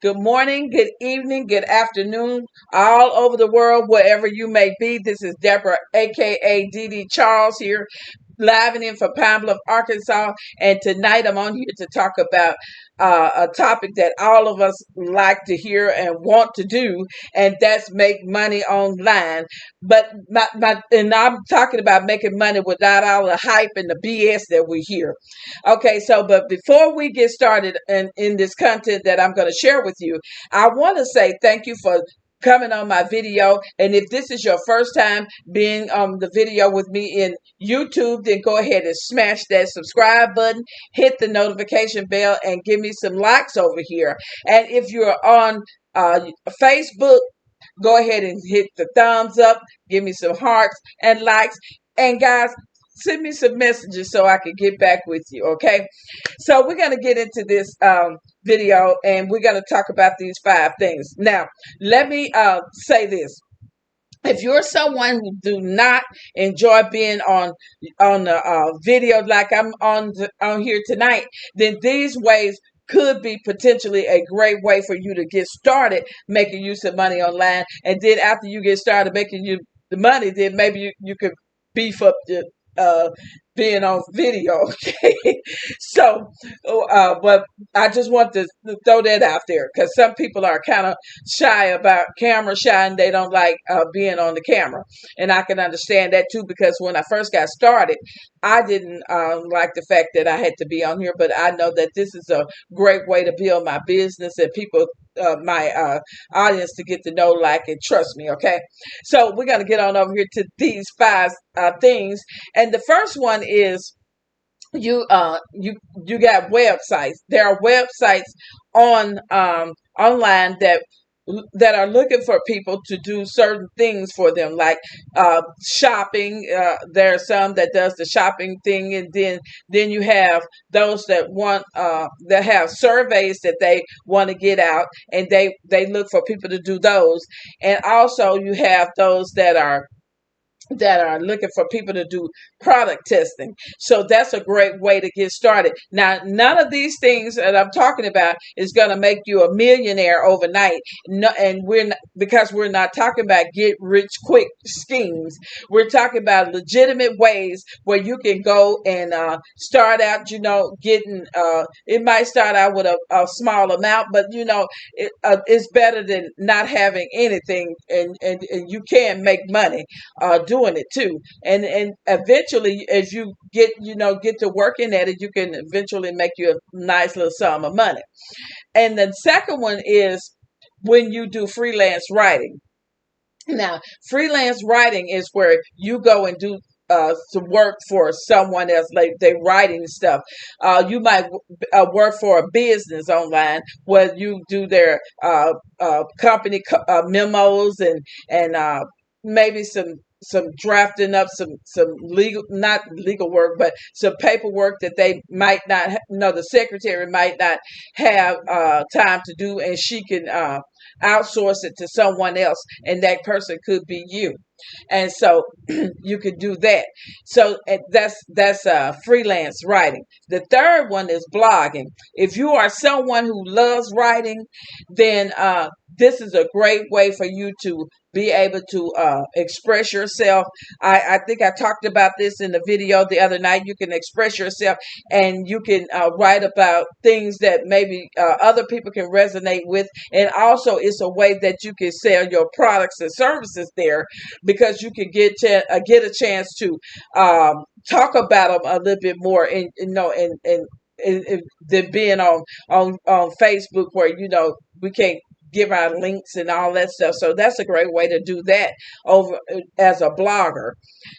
Good morning, good evening, good afternoon, all over the world, wherever you may be. This is Debra, aka DD Charles, here, live and in from Pine Bluff, Arkansas. And tonight I'm on here to talk about a topic that all of us like to hear and want to do, and that's make money online. But and I'm talking about making money without all the hype and the BS that we hear. Okay, so but before we get started in this content that I'm going to share with you, I want to say thank you for coming on my video. And if this is your first time being on the video with me in YouTube, then go ahead and smash that subscribe button, hit the notification bell, and give me some likes over here. And if you're on Facebook, go ahead and hit the thumbs up, give me some hearts and likes. And guys, send me some messages so I can get back with you, okay? So we're going to get into this video, and we're going to talk about these 5 things. Now, let me say this. If you're someone who do not enjoy being on the video like I'm on here tonight, then these ways could be potentially a great way for you to get started making use of money online. And then after you get started making you the money, then maybe you could beef up the uh being on video. Okay. So but I just want to throw that out there because some people are kind of shy about camera shy, and they don't like being on the camera, and I can understand that too, because when I first got started, I didn't like the fact that I had to be on here. But I know that this is a great way to build my business and people, my audience, to get to know, like, and trust me. Okay, so we're going to get on over here to these 5 things. And the first one is you got websites. There are websites on online that are looking for people to do certain things for them, like shopping. There are some that does the shopping thing, and then you have those that want that have surveys that they want to get out, and they look for people to do those. And also you have those that are looking for people to do product testing. So that's a great way to get started. Now, none of these things that I'm talking about is going to make you a millionaire overnight. No, and we're not, because we're not talking about get rich quick schemes. We're talking about legitimate ways where you can go and start out, getting, it might start out with a small amount, but it's better than not having anything, and you can make money doing it too. And eventually, as you get to working at it, you can eventually make you a nice little sum of money. And the second one is when you do freelance writing. Now, freelance writing is where you go and do some work for someone else, like they writing stuff. You might work for a business online where you do their company memos and maybe some drafting up some legal, not legal work, but some paperwork that they might not the secretary might not have time to do, and she can outsource it to someone else, and that person could be you. And so you could do that. So that's freelance writing. The third one is blogging. If you are someone who loves writing, then this is a great way for you to be able to express yourself. I think I talked about this in the video the other night. You can express yourself, and you can write about things that maybe other people can resonate with. And also, it's a way that you can sell your products and services there, because you can get a chance to talk about them a little bit more, and than being on Facebook, where we can't give out links and all that stuff. So that's a great way to do that over as a blogger.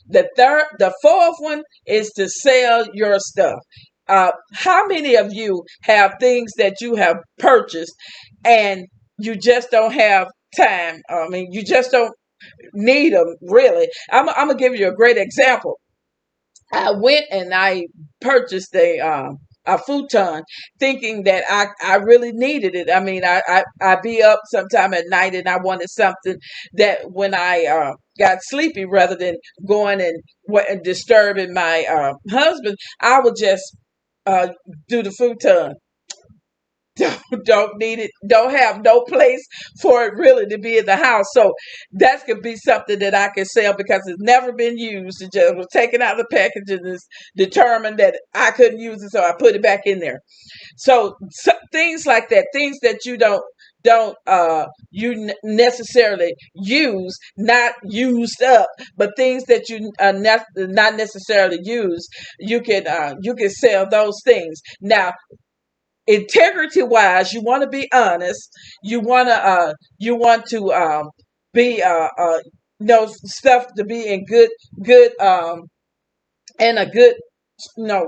The fourth one is to sell your stuff. How many of you have things that you have purchased and you just don't have time? I mean, you just don't need them, really. I'm gonna give you a great example. I went and I purchased a futon, thinking that I really needed it. I mean, I be up sometime at night, and I wanted something that when I got sleepy, rather than going and disturbing my husband, I would just do the futon. don't need it, don't have no place for it really to be in the house. So that could be something that I can sell because it's never been used. It just was taken out of the package and it's determined that I couldn't use it, so I put it back in there. So things like that, things that you don't necessarily use, not used up, but things that you not necessarily use, you can sell those things. Now, integrity wise, you want to be honest. You want to be know stuff to be in good and a good you know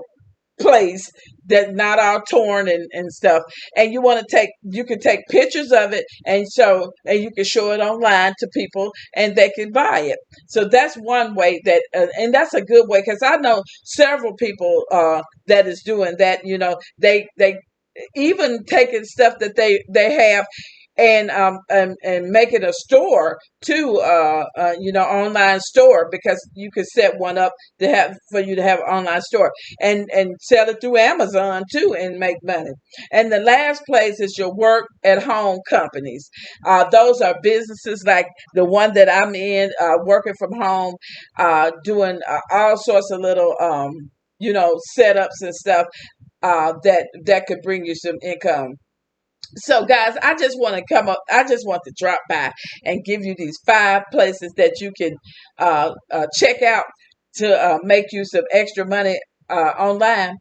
place that not all torn and stuff. And you can take pictures of it and you can show it online to people and they can buy it. So that's one way that and that's a good way because I know several people that is doing that. They even taking stuff that they have and make it a store too, online store, because you could set one up to have for you to have an online store and sell it through Amazon too and make money. And the last place is your work at home companies. Those are businesses like the one that I'm in, working from home, doing all sorts of little setups and stuff that could bring you some income. So, guys, I just want to come up. I just want to drop by and give you these 5 places that you can check out to make you some extra money online.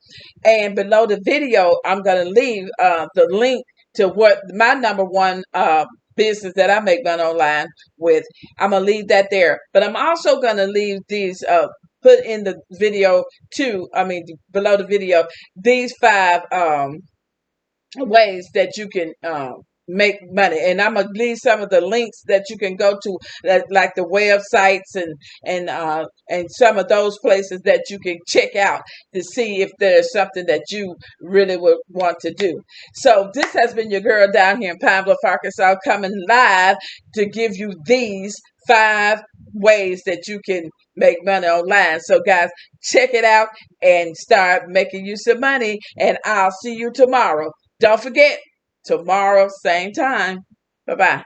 And below the video, I'm going to leave the link to what my number one business that I make money online with. I'm going to leave that there. But I'm also going to leave these put in the video too. I mean, below the video, these 5 ways that you can make money, and I'm gonna leave some of the links that you can go to, like the websites and some of those places that you can check out to see if there's something that you really would want to do. So this has been your girl down here in Pine Bluff, Arkansas, coming live to give you these 5 ways that you can make money online. So guys, check it out and start making you some money, and I'll see you tomorrow. Don't forget, tomorrow, same time. Bye-bye.